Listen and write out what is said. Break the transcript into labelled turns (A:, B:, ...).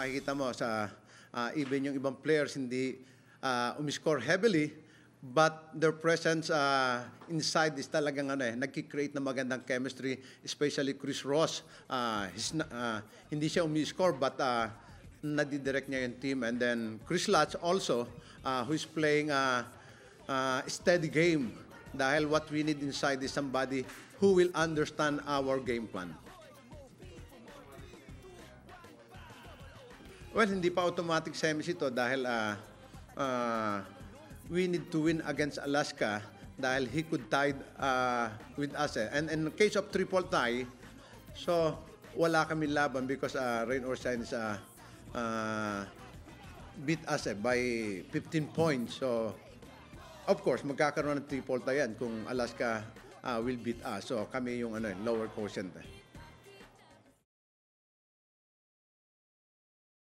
A: makikita mo sa even yung ibang players hindi umiscore heavily, but their presence inside is talagang nagki-create ng magandang chemistry, especially Chris Ross. Hindi siya umiscore but nadidirect niya yung team. And then Chris Latch also, who is playing steady game. Dahil what we need inside is somebody who will understand our game plan. Well, hindi pa automatic semis ito dahil we need to win against Alaska dahil he could tie with us. And in case of triple tie, so wala kami laban because Rain or Shine beat us by 15 points. So, of course, magkakaroon ng triple tie yan kung Alaska will beat us. So, kami yung lower quotient.